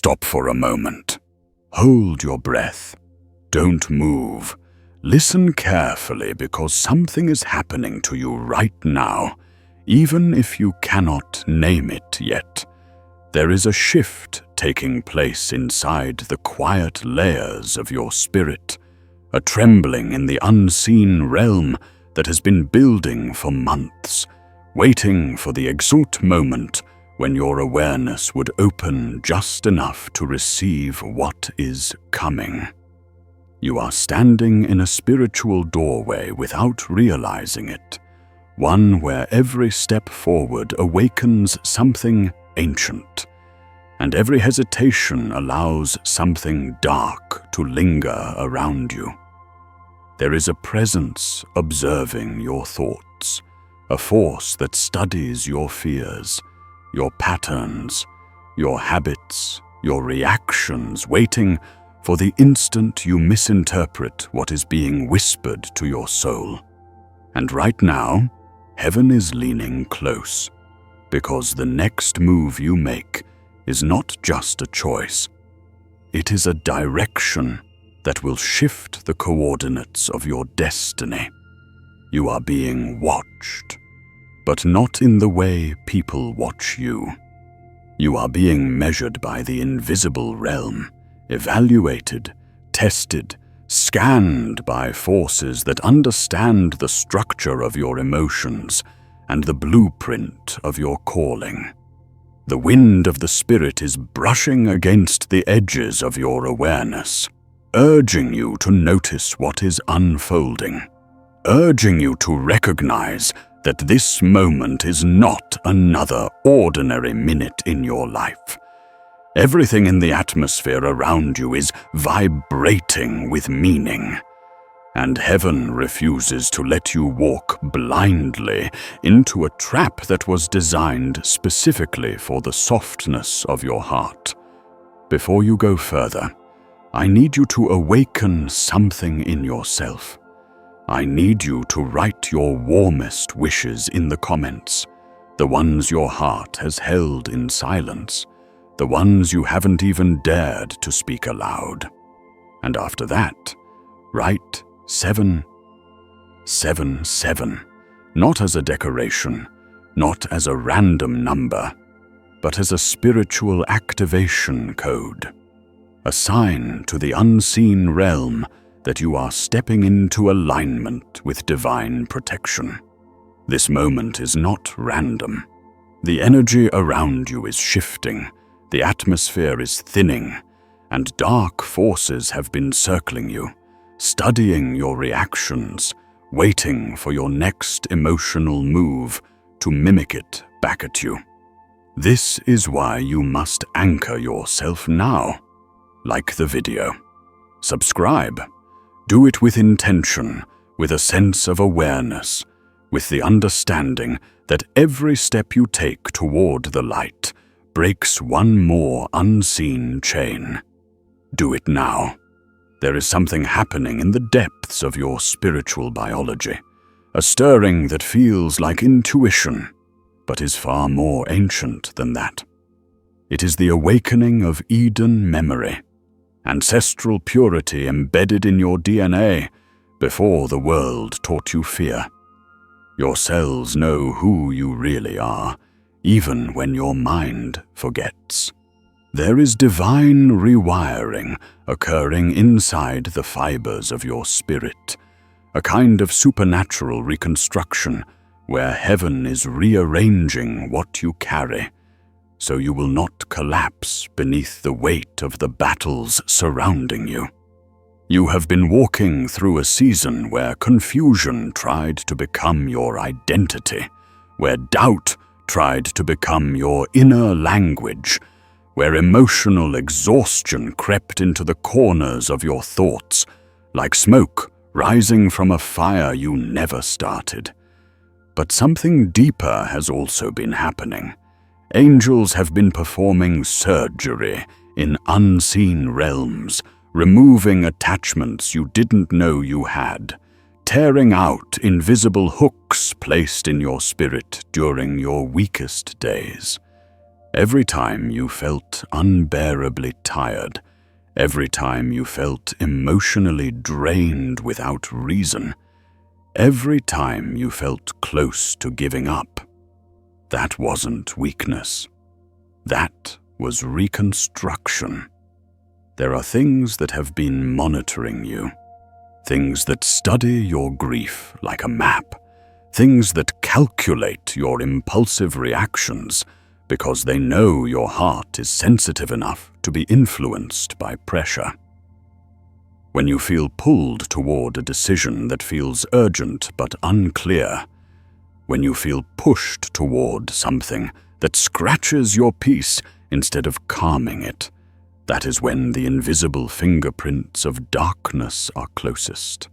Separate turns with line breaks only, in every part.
stop for a moment. Hold your breath. Don't move. Listen carefully, because something is happening to you right now, even if you cannot name it yet. There is a shift taking place inside the quiet layers of your spirit, a trembling in the unseen realm that has been building for months, waiting for the exact moment when your awareness would open just enough to receive what is coming. You are standing in a spiritual doorway without realizing it, one where every step forward awakens something ancient, and every hesitation allows something dark to linger around you. There is a presence observing your thoughts, a force that studies your fears, your patterns, your habits, your reactions, waiting for the instant you misinterpret what is being whispered to your soul. And right now, heaven is leaning close, because the next move you make is not just a choice. It is a direction that will shift the coordinates of your destiny. You are being watched, but not in the way people watch you. You are being measured by the invisible realm, evaluated, tested, scanned by forces that understand the structure of your emotions and the blueprint of your calling. The wind of the Spirit is brushing against the edges of your awareness, urging you to notice what is unfolding, urging you to recognize that this moment is not another ordinary minute in your life. Everything in the atmosphere around you is vibrating with meaning, and heaven refuses to let you walk blindly into a trap that was designed specifically for the softness of your heart. Before you go further, I need you to awaken something in yourself. I need you to write your warmest wishes in the comments, the ones your heart has held in silence, the ones you haven't even dared to speak aloud. And after that, write 777, not as a decoration, not as a random number, but as a spiritual activation code, a sign to the unseen realm that you are stepping into alignment with divine protection. This moment is not random. The energy around you is shifting, the atmosphere is thinning, and dark forces have been circling you, studying your reactions, waiting for your next emotional move to mimic it back at you. This is why you must anchor yourself now. Like the video. Subscribe. Do it with intention, with a sense of awareness, with the understanding that every step you take toward the light breaks one more unseen chain. Do it now. There is something happening in the depths of your spiritual biology, a stirring that feels like intuition, but is far more ancient than that. It is the awakening of Eden memory, ancestral purity embedded in your DNA before the world taught you fear. Your cells know who you really are, even when your mind forgets. There is divine rewiring occurring inside the fibers of your spirit, a kind of supernatural reconstruction where heaven is rearranging what you carry, so you will not collapse beneath the weight of the battles surrounding you. You have been walking through a season where confusion tried to become your identity, where doubt tried to become your inner language, where emotional exhaustion crept into the corners of your thoughts, like smoke rising from a fire you never started. But something deeper has also been happening. Angels have been performing surgery in unseen realms, removing attachments you didn't know you had, tearing out invisible hooks placed in your spirit during your weakest days. Every time you felt unbearably tired, every time you felt emotionally drained without reason, every time you felt close to giving up, that wasn't weakness. That was reconstruction. There are things that have been monitoring you, things that study your grief like a map, things that calculate your impulsive reactions because they know your heart is sensitive enough to be influenced by pressure. When you feel pulled toward a decision that feels urgent but unclear, when you feel pushed toward something that scratches your peace instead of calming it, that is when the invisible fingerprints of darkness are closest.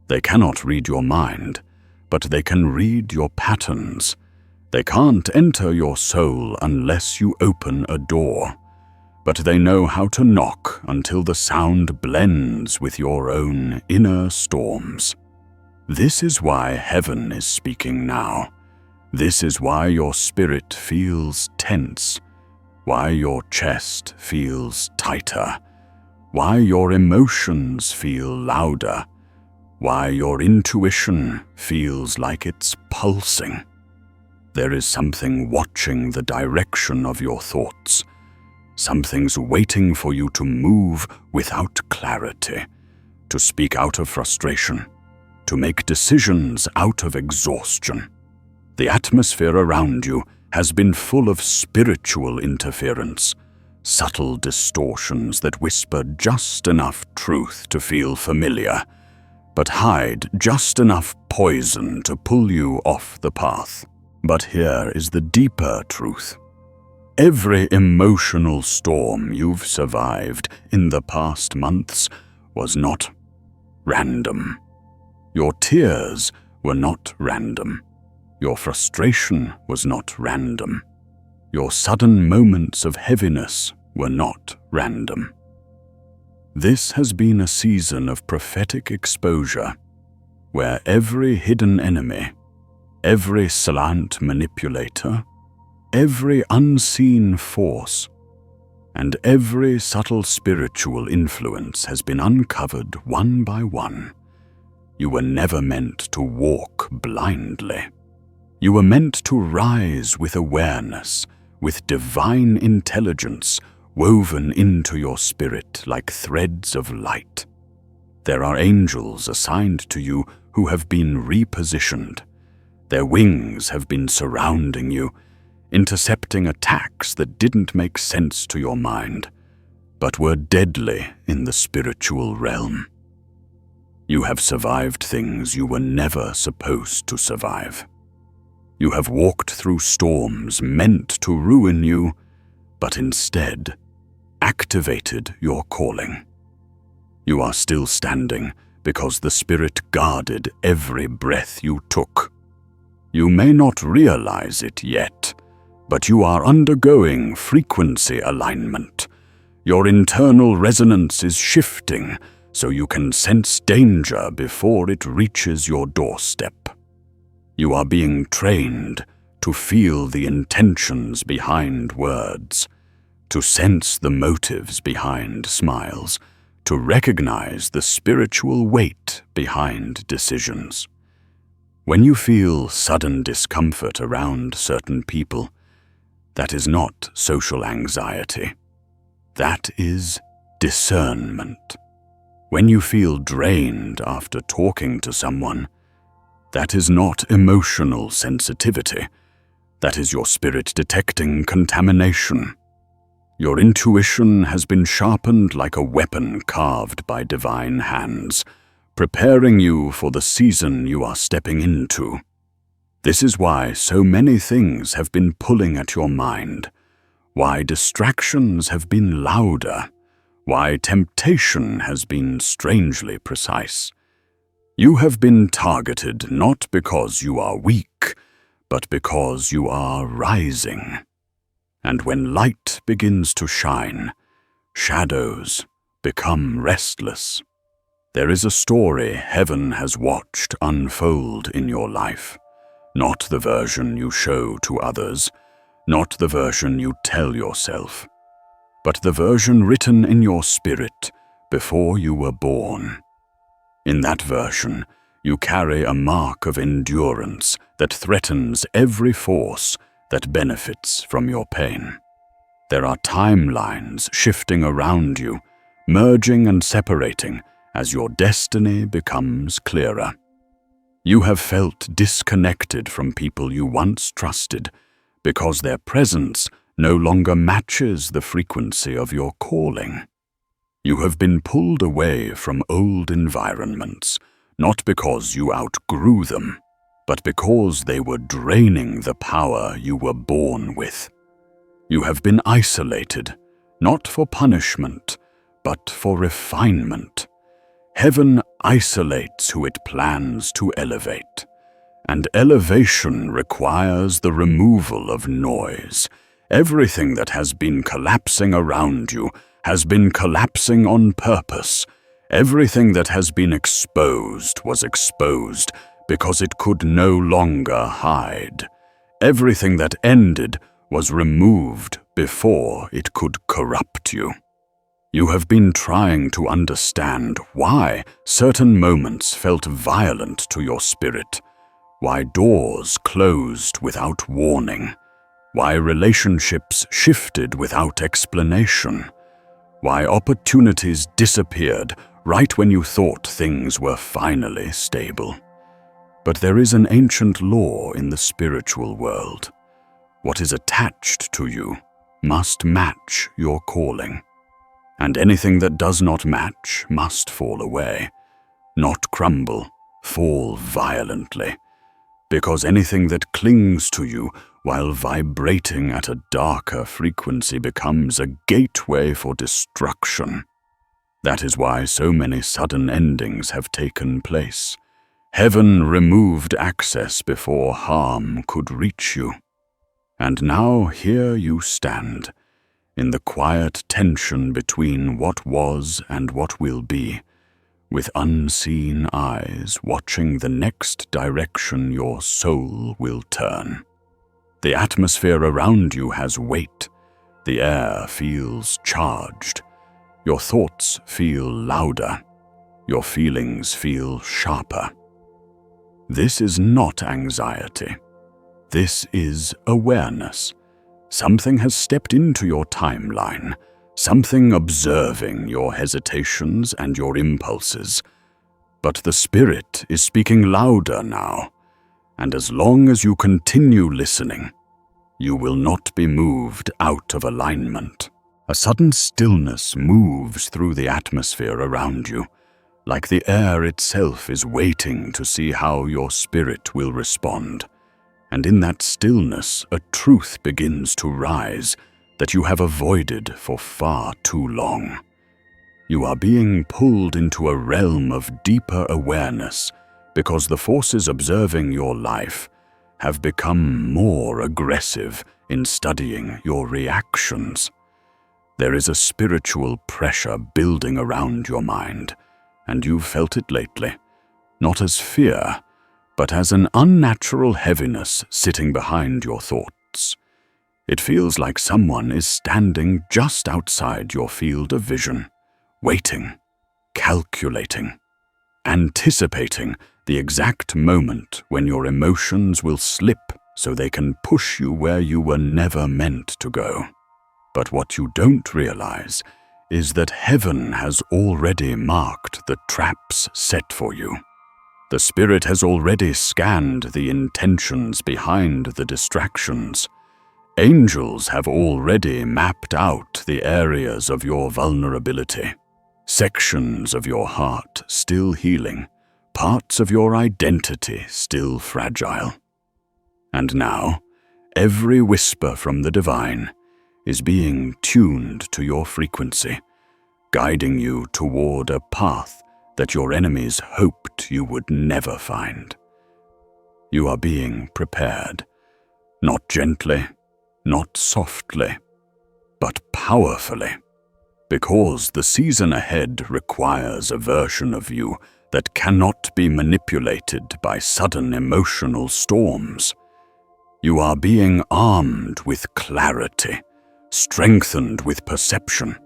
They cannot read your mind, but they can read your patterns. They can't enter your soul unless you open a door, but they know how to knock until the sound blends with your own inner storms. This is why heaven is speaking now. This is why your spirit feels tense, why your chest feels tighter, why your emotions feel louder, why your intuition feels like it's pulsing. There is something watching the direction of your thoughts. Something's waiting for you to move without clarity, to speak out of frustration, to make decisions out of exhaustion. The atmosphere around you has been full of spiritual interference, subtle distortions that whisper just enough truth to feel familiar, but hide just enough poison to pull you off the path. But here is the deeper truth. Every emotional storm you've survived in the past months was not random. Your tears were not random. Your frustration was not random. Your sudden moments of heaviness were not random. This has been a season of prophetic exposure, where every hidden enemy, every slant manipulator, every unseen force, and every subtle spiritual influence has been uncovered one by one. You were never meant to walk blindly. You were meant to rise with awareness, with divine intelligence woven into your spirit like threads of light. There are angels assigned to you who have been repositioned. Their wings have been surrounding you, intercepting attacks that didn't make sense to your mind, but were deadly in the spiritual realm. You have survived things you were never supposed to survive. You have walked through storms meant to ruin you, but instead activated your calling. You are still standing because the Spirit guarded every breath you took. You may not realize it yet, but you are undergoing frequency alignment. Your internal resonance is shifting so you can sense danger before it reaches your doorstep. You are being trained to feel the intentions behind words, to sense the motives behind smiles, to recognize the spiritual weight behind decisions. When you feel sudden discomfort around certain people, that is not social anxiety. That is discernment. When you feel drained after talking to someone, that is not emotional sensitivity. That is your spirit detecting contamination. Your intuition has been sharpened like a weapon carved by divine hands, preparing you for the season you are stepping into. This is why so many things have been pulling at your mind, why distractions have been louder, why temptation has been strangely precise. You have been targeted not because you are weak, but because you are rising. And when light begins to shine, shadows become restless. There is a story heaven has watched unfold in your life, not the version you show to others, not the version you tell yourself, but the version written in your spirit before you were born. In that version, you carry a mark of endurance that threatens every force that benefits from your pain. There are timelines shifting around you, merging and separating as your destiny becomes clearer. You have felt disconnected from people you once trusted because their presence no longer matches the frequency of your calling. You have been pulled away from old environments, not because you outgrew them, but because they were draining the power you were born with. You have been isolated, not for punishment, but for refinement. Heaven isolates who it plans to elevate, and elevation requires the removal of noise. Everything that has been collapsing around you has been collapsing on purpose. Everything that has been exposed was exposed because it could no longer hide. Everything that ended was removed before it could corrupt you. You have been trying to understand why certain moments felt violent to your spirit, why doors closed without warning, why relationships shifted without explanation, why opportunities disappeared right when you thought things were finally stable. But there is an ancient law in the spiritual world. What is attached to you must match your calling, and anything that does not match must fall away, not crumble, fall violently, because anything that clings to you while vibrating at a darker frequency becomes a gateway for destruction. That is why so many sudden endings have taken place. Heaven removed access before harm could reach you. And now here you stand, in the quiet tension between what was and what will be, with unseen eyes watching the next direction your soul will turn. The atmosphere around you has weight. The air feels charged. Your thoughts feel louder. Your feelings feel sharper. This is not anxiety. This is awareness. Something has stepped into your timeline, something observing your hesitations and your impulses. But the Spirit is speaking louder now, and as long as you continue listening, you will not be moved out of alignment. A sudden stillness moves through the atmosphere around you, like the air itself is waiting to see how your spirit will respond. And in that stillness, a truth begins to rise that you have avoided for far too long. You are being pulled into a realm of deeper awareness because the forces observing your life have become more aggressive in studying your reactions. There is a spiritual pressure building around your mind, and you've felt it lately, not as fear, but as an unnatural heaviness sitting behind your thoughts. It feels like someone is standing just outside your field of vision, waiting, calculating, anticipating the exact moment when your emotions will slip so they can push you where you were never meant to go. But what you don't realize is that heaven has already marked the traps set for you. The Spirit has already scanned the intentions behind the distractions. Angels have already mapped out the areas of your vulnerability, sections of your heart still healing, parts of your identity still fragile. And now, every whisper from the divine is being tuned to your frequency, guiding you toward a path that your enemies hoped you would never find. You are being prepared, not gently, not softly, but powerfully, because the season ahead requires a version of you that cannot be manipulated by sudden emotional storms. You are being armed with clarity, strengthened with perception,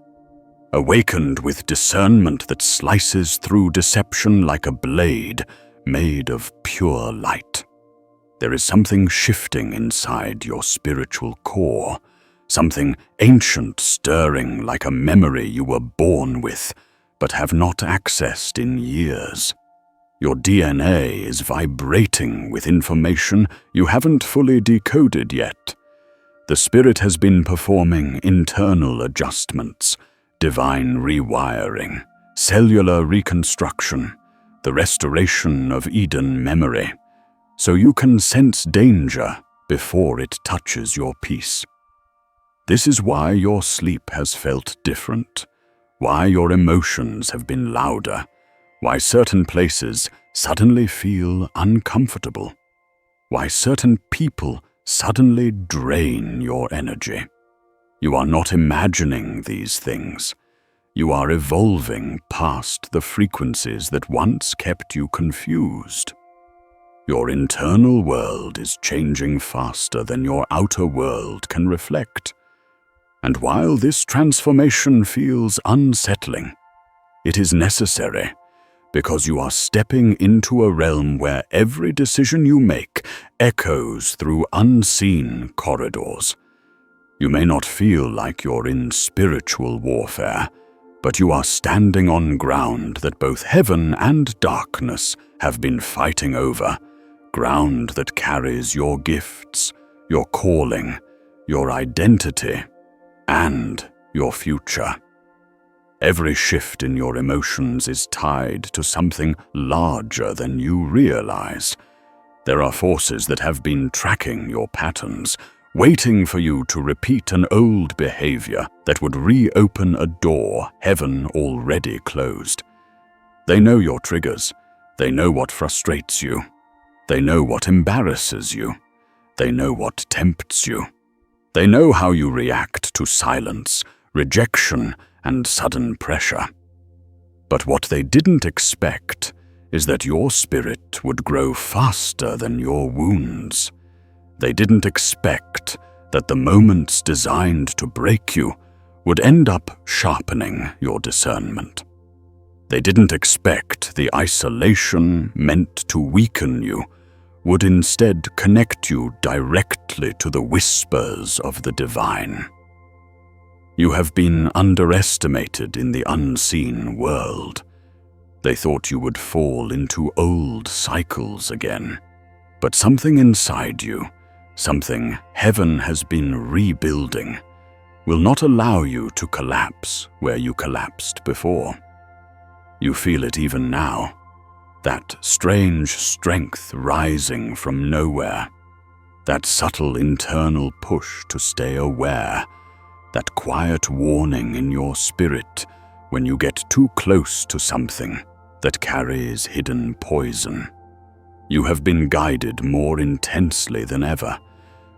awakened with discernment that slices through deception like a blade made of pure light. There is something shifting inside your spiritual core, something ancient stirring like a memory you were born with, but have not accessed in years. Your DNA is vibrating with information you haven't fully decoded yet. The Spirit has been performing internal adjustments, divine rewiring, cellular reconstruction, the restoration of Eden memory, so you can sense danger before it touches your peace. This is why your sleep has felt different, why your emotions have been louder, why certain places suddenly feel uncomfortable, why certain people suddenly drain your energy. You are not imagining these things. You are evolving past the frequencies that once kept you confused. Your internal world is changing faster than your outer world can reflect. And while this transformation feels unsettling, it is necessary because you are stepping into a realm where every decision you make echoes through unseen corridors. You may not feel like you're in spiritual warfare, but you are standing on ground that both heaven and darkness have been fighting over, ground that carries your gifts, your calling, your identity, and your future. Every shift in your emotions is tied to something larger than you realize. There are forces that have been tracking your patterns, waiting for you to repeat an old behavior that would reopen a door heaven already closed. They know your triggers. They know what frustrates you. They know what embarrasses you. They know what tempts you. They know how you react to silence, rejection, and sudden pressure. But what they didn't expect is that your spirit would grow faster than your wounds. They didn't expect that the moments designed to break you would end up sharpening your discernment. They didn't expect the isolation meant to weaken you would instead connect you directly to the whispers of the divine. You have been underestimated in the unseen world. They thought you would fall into old cycles again. But something inside you, something heaven has been rebuilding, will not allow you to collapse where you collapsed before. You feel it even now, that strange strength rising from nowhere, that subtle internal push to stay aware, that quiet warning in your spirit when you get too close to something that carries hidden poison. You have been guided more intensely than ever,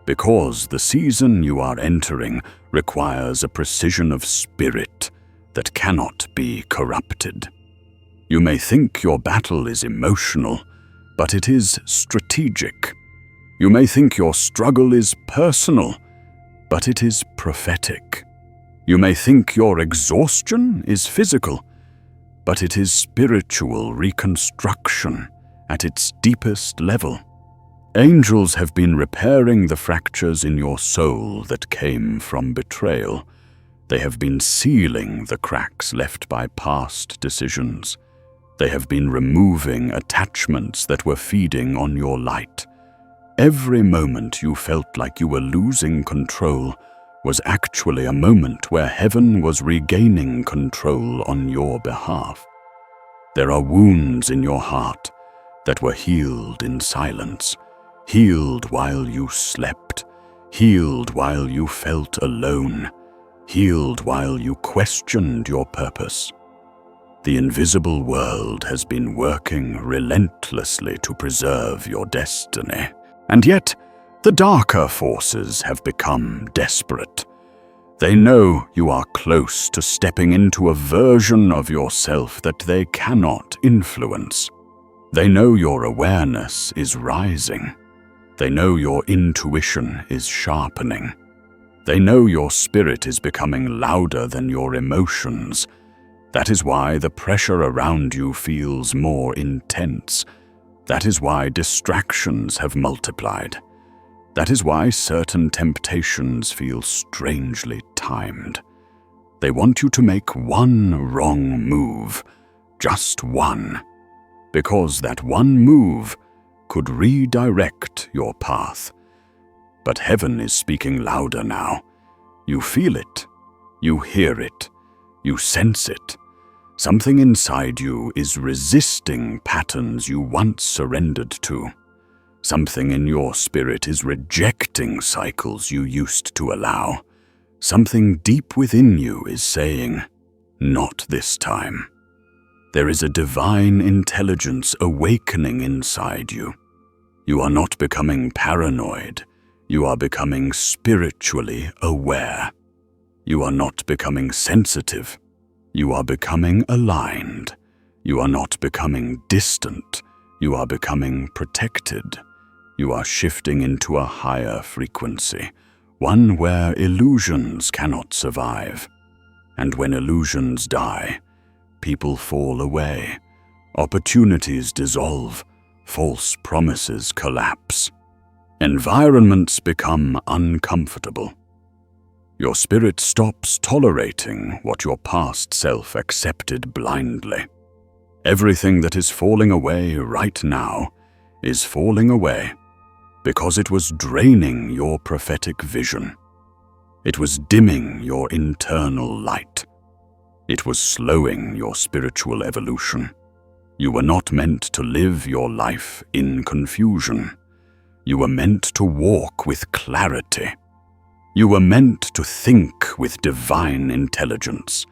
because the season you are entering requires a precision of spirit that cannot be corrupted. You may think your battle is emotional, but it is strategic. You may think your struggle is personal, but it is prophetic. You may think your exhaustion is physical, but it is spiritual reconstruction at its deepest level. Angels have been repairing the fractures in your soul that came from betrayal. They have been sealing the cracks left by past decisions. They have been removing attachments that were feeding on your light. Every moment you felt like you were losing control was actually a moment where heaven was regaining control on your behalf. There are wounds in your heart that were healed in silence, healed while you slept, healed while you felt alone, healed while you questioned your purpose. The invisible world has been working relentlessly to preserve your destiny, and yet the darker forces have become desperate. They know you are close to stepping into a version of yourself that they cannot influence. They know your awareness is rising. They know your intuition is sharpening. They know your spirit is becoming louder than your emotions. That is why the pressure around you feels more intense. That is why distractions have multiplied. That is why certain temptations feel strangely timed. They want you to make one wrong move, just one, because that one move could redirect your path. But heaven is speaking louder now. You feel it, you hear it, you sense it. Something inside you is resisting patterns you once surrendered to. Something in your spirit is rejecting cycles you used to allow. Something deep within you is saying, "Not this time." There is a divine intelligence awakening inside you. You are not becoming paranoid. You are becoming spiritually aware. You are not becoming sensitive. You are becoming aligned. You are not becoming distant. You are becoming protected. You are shifting into a higher frequency, one where illusions cannot survive. And when illusions die, people fall away, opportunities dissolve, false promises collapse. Environments become uncomfortable. Your spirit stops tolerating what your past self accepted blindly. Everything that is falling away right now is falling away because it was draining your prophetic vision. It was dimming your internal light. It was slowing your spiritual evolution. You were not meant to live your life in confusion. You were meant to walk with clarity. You were meant to think with divine intelligence.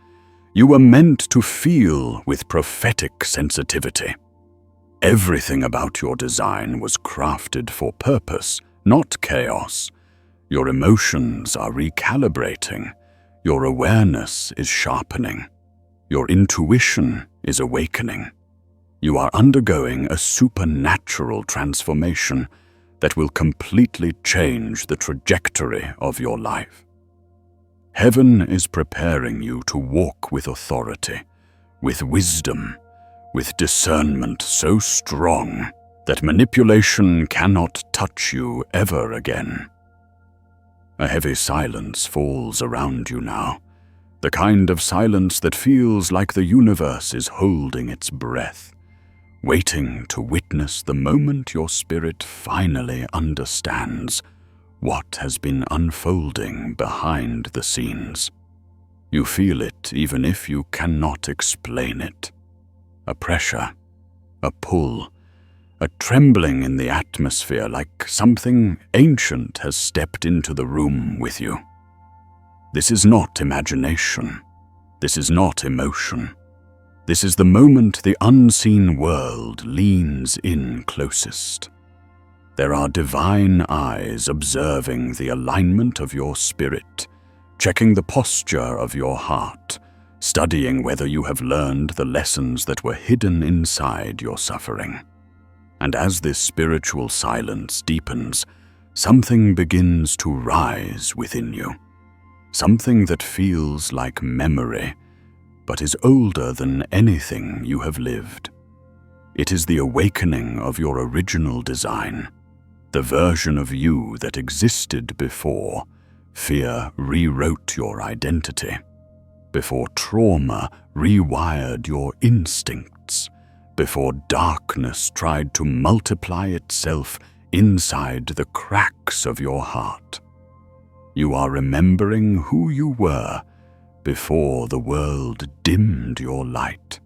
You were meant to feel with prophetic sensitivity. Everything about your design was crafted for purpose, not chaos. Your emotions are recalibrating. Your awareness is sharpening. Your intuition is awakening. You are undergoing a supernatural transformation that will completely change the trajectory of your life. Heaven is preparing you to walk with authority, with wisdom, with discernment so strong that manipulation cannot touch you ever again. A heavy silence falls around you now, the kind of silence that feels like the universe is holding its breath, waiting to witness the moment your spirit finally understands what has been unfolding behind the scenes. You feel it even if you cannot explain it. A pressure, a pull, a trembling in the atmosphere like something ancient has stepped into the room with you. This is not imagination. This is not emotion. This is the moment the unseen world leans in closest. There are divine eyes observing the alignment of your spirit, checking the posture of your heart, studying whether you have learned the lessons that were hidden inside your suffering. And as this spiritual silence deepens, something begins to rise within you. Something that feels like memory, but is older than anything you have lived. It is the awakening of your original design, the version of you that existed before fear rewrote your identity, before trauma rewired your instincts, before darkness tried to multiply itself inside the cracks of your heart. You are remembering who you were before the world dimmed your light.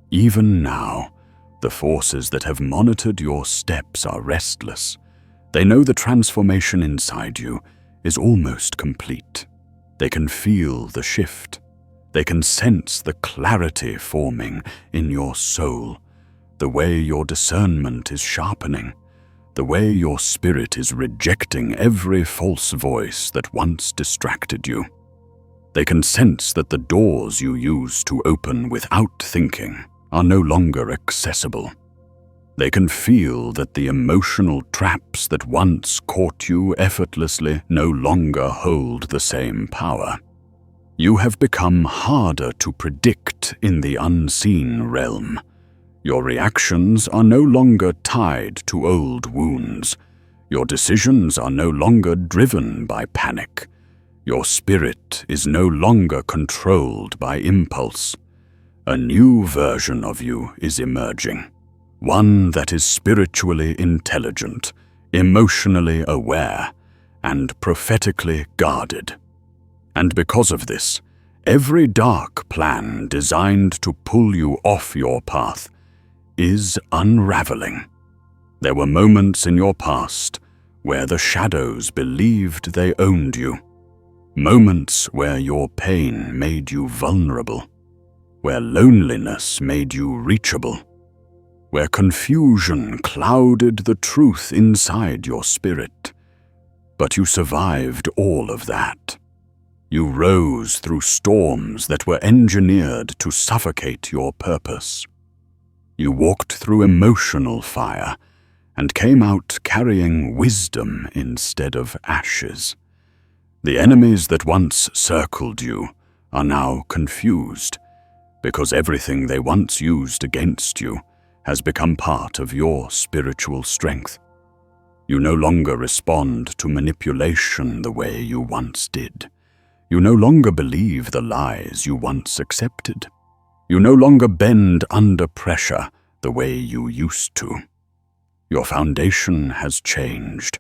Even now, the forces that have monitored your steps are restless. They know the transformation inside you is almost complete. They can feel the shift. They can sense the clarity forming in your soul, the way your discernment is sharpening, the way your spirit is rejecting every false voice that once distracted you. They can sense that the doors you used to open without thinking are no longer accessible. They can feel that the emotional traps that once caught you effortlessly no longer hold the same power. You have become harder to predict in the unseen realm. Your reactions are no longer tied to old wounds. Your decisions are no longer driven by panic. Your spirit is no longer controlled by impulse. A new version of you is emerging. One that is spiritually intelligent, emotionally aware, and prophetically guarded. And because of this, every dark plan designed to pull you off your path is unraveling. There were moments in your past where the shadows believed they owned you. Moments where your pain made you vulnerable, where loneliness made you reachable, where confusion clouded the truth inside your spirit. But you survived all of that. You rose through storms that were engineered to suffocate your purpose. You walked through emotional fire and came out carrying wisdom instead of ashes. The enemies that once circled you are now confused because everything they once used against you has become part of your spiritual strength. You no longer respond to manipulation the way you once did. You no longer believe the lies you once accepted. You no longer bend under pressure the way you used to. Your foundation has changed,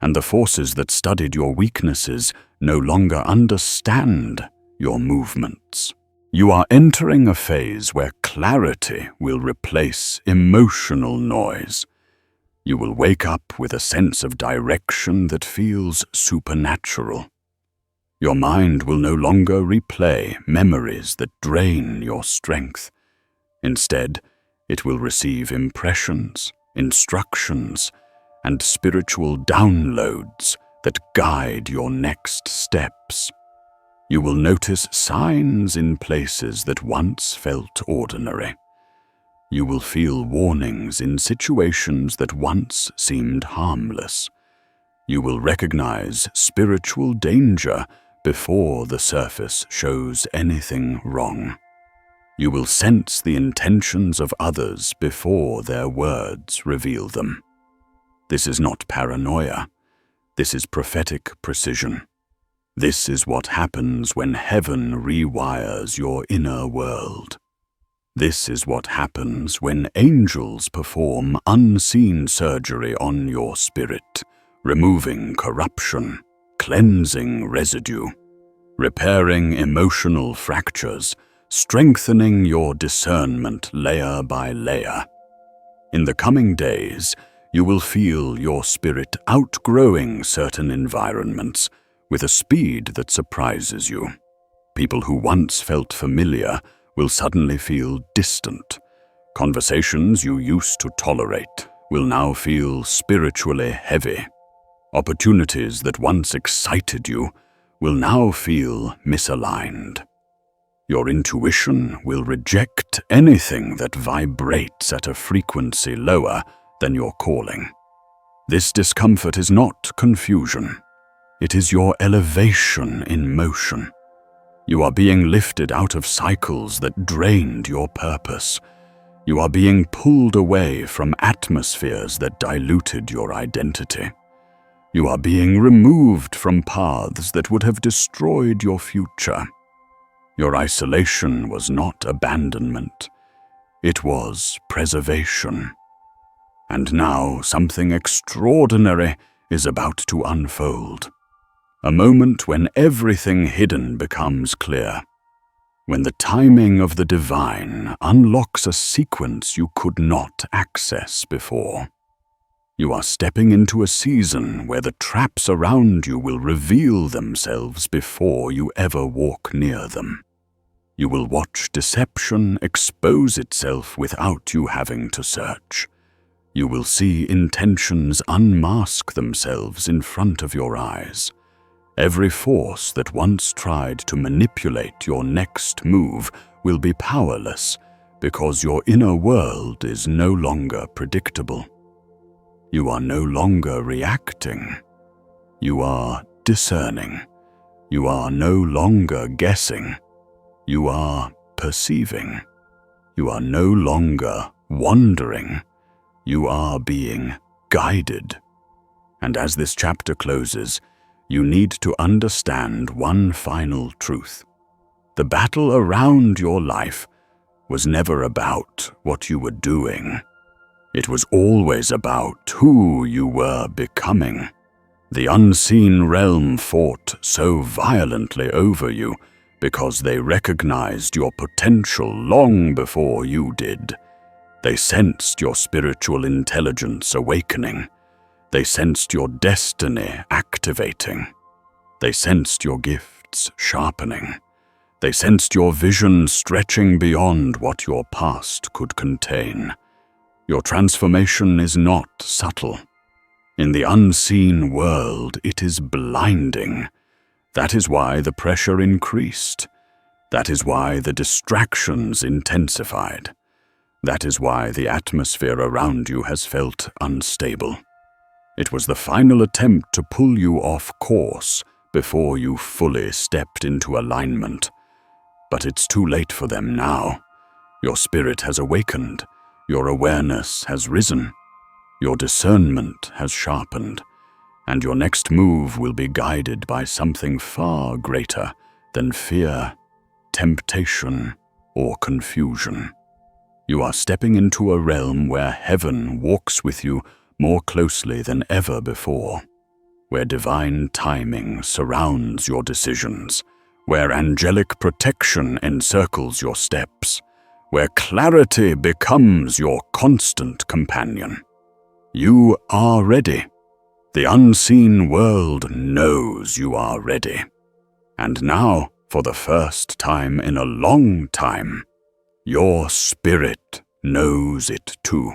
and the forces that studied your weaknesses no longer understand your movements. You are entering a phase where clarity will replace emotional noise. You will wake up with a sense of direction that feels supernatural. Your mind will no longer replay memories that drain your strength. Instead, it will receive impressions, instructions, and spiritual downloads that guide your next steps. You will notice signs in places that once felt ordinary. You will feel warnings in situations that once seemed harmless. You will recognize spiritual danger before the surface shows anything wrong. You will sense the intentions of others before their words reveal them. This is not paranoia. This is prophetic precision. This is what happens when heaven rewires your inner world. This is what happens when angels perform unseen surgery on your spirit, removing corruption, cleansing residue, repairing emotional fractures, strengthening your discernment layer by layer. In the coming days, you will feel your spirit outgrowing certain environments with a speed that surprises you. People who once felt familiar will suddenly feel distant. Conversations you used to tolerate will now feel spiritually heavy. Opportunities that once excited you will now feel misaligned. Your intuition will reject anything that vibrates at a frequency lower than your calling. This discomfort is not confusion. It is your elevation in motion. You are being lifted out of cycles that drained your purpose. You are being pulled away from atmospheres that diluted your identity. You are being removed from paths that would have destroyed your future. Your isolation was not abandonment. It was preservation. And now something extraordinary is about to unfold. A moment when everything hidden becomes clear. When the timing of the divine unlocks a sequence you could not access before. You are stepping into a season where the traps around you will reveal themselves before you ever walk near them. You will watch deception expose itself without you having to search. You will see intentions unmask themselves in front of your eyes. Every force that once tried to manipulate your next move will be powerless because your inner world is no longer predictable. You are no longer reacting. You are discerning. You are no longer guessing. You are perceiving. You are no longer wandering. You are being guided. And as this chapter closes, you need to understand one final truth. The battle around your life was never about what you were doing. It was always about who you were becoming. The unseen realm fought so violently over you because they recognized your potential long before you did. They sensed your spiritual intelligence awakening. They sensed your destiny activating. They sensed your gifts sharpening. They sensed your vision stretching beyond what your past could contain. Your transformation is not subtle. In the unseen world, it is blinding. That is why the pressure increased. That is why the distractions intensified. That is why the atmosphere around you has felt unstable. It was the final attempt to pull you off course before you fully stepped into alignment. But it's too late for them now. Your spirit has awakened. Your awareness has risen. Your discernment has sharpened. And your next move will be guided by something far greater than fear, temptation, or confusion. You are stepping into a realm where heaven walks with you more closely than ever before, where divine timing surrounds your decisions, where angelic protection encircles your steps, where clarity becomes your constant companion. You are ready. The unseen world knows you are ready. And now, for the first time in a long time, your spirit knows it too.